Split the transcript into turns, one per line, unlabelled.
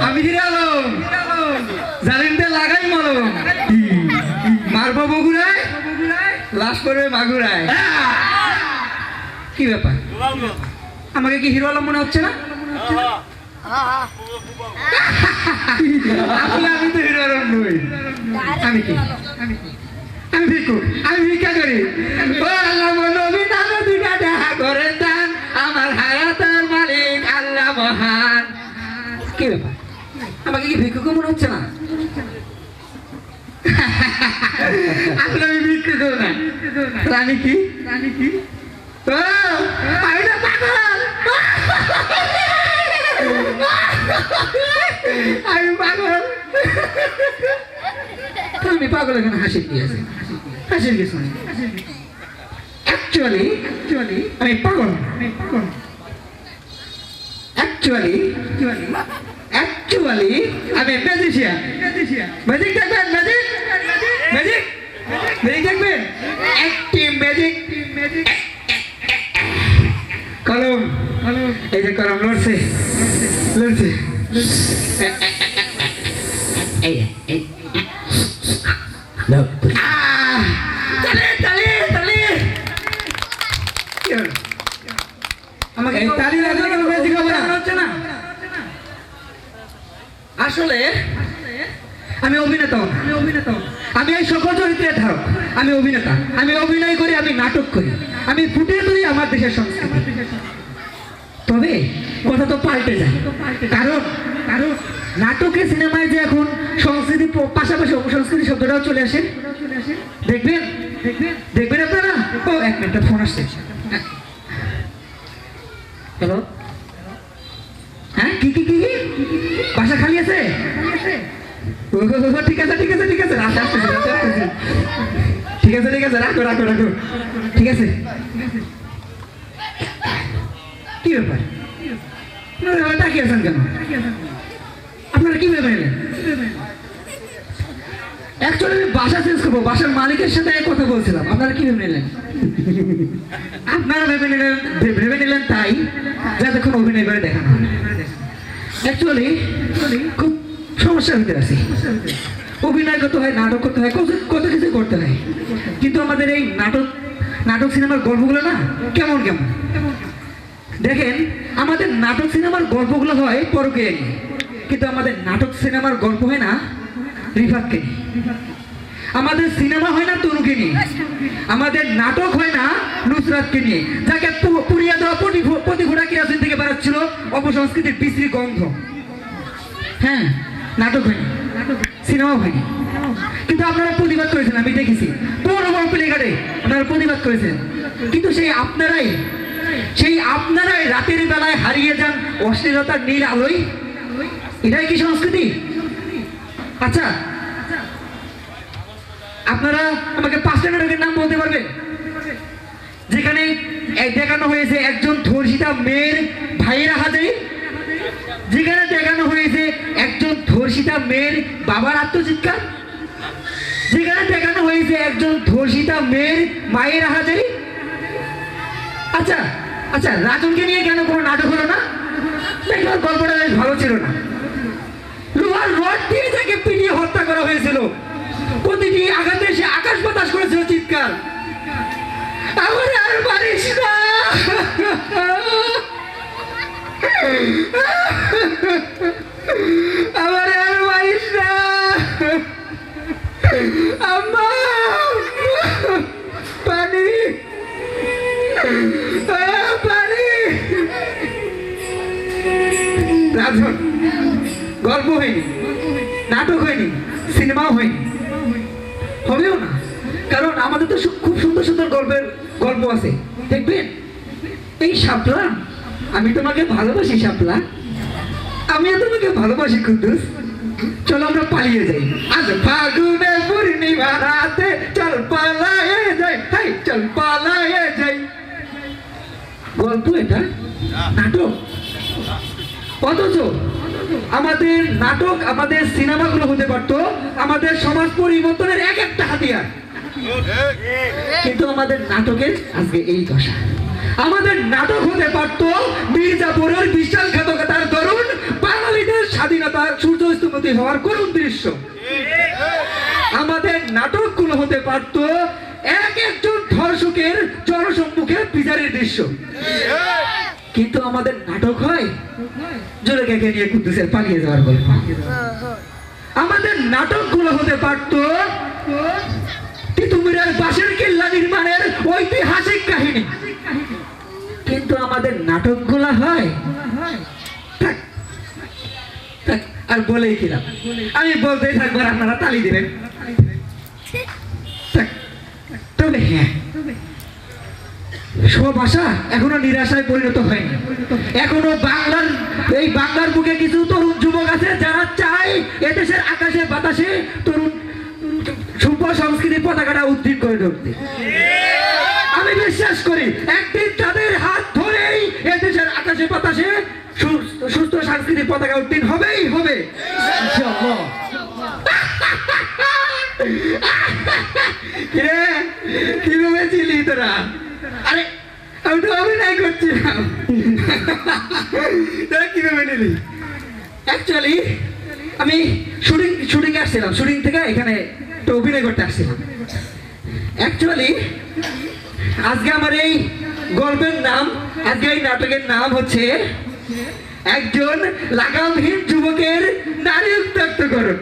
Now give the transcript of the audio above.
আমি হিরে আলম জানেন তো লাগাই মলম মারবো বগুড়ায় লাশ করবে মাগুরায় কি ব্যাপার আমাকে কি হিরো আলম মনে হচ্ছে না আসলে আমি তো হিরো আলম নই আমি কি আমি ভিক্ষুক আমি ভিক্ষা করি ও আল্লাহ নবী নামে দুইটা দেখা করেন দান আমার হায়াতের মালিক আল্লাহ মহান কি ব্যাপার আমাকে কি ভিক্ষুক মনে হচ্ছে না আসলে আমি ভিক্ষুক না রানী কি ও আমি তো পাগল আমি পাগল আমি পাগল এখানে হাসি দিয়েছি হাসির কিছু নেই অ্যাকচুয়ালি আমি পাগল অ্যাকচুয়ালি আমি ম্যাজিশিয়ান ম্যাজিক দেখবেন ম্যাজিক দেখবেন একটি ম্যাজিক কলম এই যে কলম লড়ছে আমাকে আসলে আমি অভিনেতা আমি এই সকল চরিত্রের ধারক আমি অভিনেতা আমি অভিনয় করি আমি নাটক করি আমি ফুটিয়ে তুলি আমার দেশের সংস্কৃতি তবে কথা তো পাল্টে যায় কারণ নাটকে সিনেমায় যে এখন সংস্কৃতি পাশাপাশি অপসংস্কৃতি শব্দটাও চলে আসে দেখবেন আপনারা ও এক মিনিট ফোন আসছে হ্যালো হ্যাঁ কি বাসা খালি আছে ঠিক আছে ঠিক আছে রাখো ঠিক আছে কি ব্যাপার তাকিয়ে আছেন কেন আপনারা কি ভেবে নিলেন অ্যাকচুয়ালি আমি বাসা চেঞ্জ করবো বাসার মালিকের সাথে কথা বলছিলাম আপনারা কি ভেবে নিলেন আপনারা ভেবে নিলেন তাই যতক্ষণ অভিনয় করে দেখানো অ্যাকচুয়ালি খুব সমস্যার ভিতরে আছি অভিনয় করতে হয় নাটক করতে হয় কত কিছু করতে হয় কিন্তু আমাদের এই নাটক সিনেমার গল্পগুলো না কেমন দেখেন আমাদের নাটক সিনেমার গল্পগুলো হয় পরকীয়া নিয়ে কিন্তু আমাদের নাটক সিনেমার গল্প হয় না রিফাতকে নিয়ে আমাদের সিনেমা হয় না তনুকে নিয়ে আমাদের নাটক হয় না নুসরাতকে নিয়ে যাকে পুড়িয়ে দেওয়া প্রতি ঘোড়া কিরাসিন থেকে বেরোচ্ছিল অপসংস্কৃতির বিশ্রী গন্ধ হ্যাঁ নাটক হয়নি সিনেমা হয়নি কিন্তু আপনারা প্রতিবাদ করেছেন আমি দেখেছি বড় প্লেঘাটে আপনারা প্রতিবাদ করেছেন কিন্তু সেই আপনারাই রাতের বেলায় হারিয়ে যান অশ্লীলতার নীল আলোয় এটাই কি সংস্কৃতি আচ্ছা আপনারা আমাকে 5টা নাটকের নাম বলতে পারবেন যেখানে দেখানো হয়েছে একজন ধর্ষিতা মেয়ের ভাইয়েরা হাজারি যেখানে দেখানো হয়েছে একজন ধর্ষিতা মেয়ের বাবার আত্মচিৎকার যেখানে দেখানো হয়েছে একজন ধর্ষিতা মেয়ের মায়ের হাজারি আচ্ছা রাজনকে নিয়ে কেন কোনো নাটক হলো না দেখলাম গল্পটা বেশ ভালো ছিল না লোহার রড দিয়ে তাকে পিটিয়ে হত্যা করা হয়েছিল প্রতিটি আঘাতে সে আকাশ বাতাস করেছিল চিৎকার আমার আর পারিস না আমার আর পারিস না আম্মা পানি রাজন গল্প হয়নি নাটক হয়নি সিনেমাও হয়নি হবেও না কারণ আমাদের তো খুব সুন্দর গল্প আছে দেখবেন এই শাপলা আমি তোমাকে ভালোবাসি শাপলা আমিও তোমাকে ভালোবাসি কুদ্দুস চলো আমরা পালিয়ে যাই আজ ফাগুনে পূর্ণিমা রাতে চল পালায়ে যাই গল্প এটা নাটক অথচ আমাদের নাটক আমাদের সিনেমাগুলো হতে পারতো আমাদের সমাজ পরিবর্তনের একটা হাতিয়ার কিন্তু আমাদের নাটকের আজকে এই দশা আমাদের নাটক হতে পারতো মির্জাপুরের বিশাল ঘাতকতার দরুন বাঙালিদের স্বাধীনতার পদোন্নতি হওয়ার করুণ দৃশ্য। আমাদের নাটকগুলো হতে পারত এক একজন ধর্ষকের জনসম্মুখে বিচারের দৃশ্য, কিন্তু আমাদের নাটক হয় জুলেখাকে নিয়ে কুদ্দুসের পালিয়ে যাওয়ার গল্প। আমাদের নাটকগুলো হতে পারত তিতুমিরের বাঁশের কিল্লা নির্মাণের ঐতিহাসিক কাহিনী, কিন্তু আমাদের নাটকগুলো হয় থাক, থাক, আর বলেই কিলাম, আমি বলতেই থাকবো আর আপনারা তালি দিবেন। থাক, তবে হ্যাঁ, সব আশা এখনো নিরাশায় পরিণত হয়নি। এখনো বাংলার বুকে কিছু তরুণ যুবক আছে যারা চায় এদেশের আকাশে বাতাসে তরুণ শুভ সংস্কৃতির পতাকাটা উদ্দিন করে ধরতে। আমি বিশ্বাস করি একদিন তাদের হাত ধরেই এদেশের আকাশে বাতাসে সুস্থ সাংস্কৃতিক পতাকা উদ্দিন হবেই হবে। কিভাবে ছিলি তোরা? আরে আমি তো অভিনয় করছিলাম, তোরা কিভাবে নিলি? অ্যাকচুয়ালি আমি শুটিং আসছিলাম, শুটিং থেকে এখানে তো অভিনয় করতে আসছিলাম। অ্যাকচুয়ালি আজকে আমার এই গল্পের নাম, আজকে এই নাটকের নাম হচ্ছে একজন লাগামহীন যুবকের নারী উত্ত্যক্তকরণ।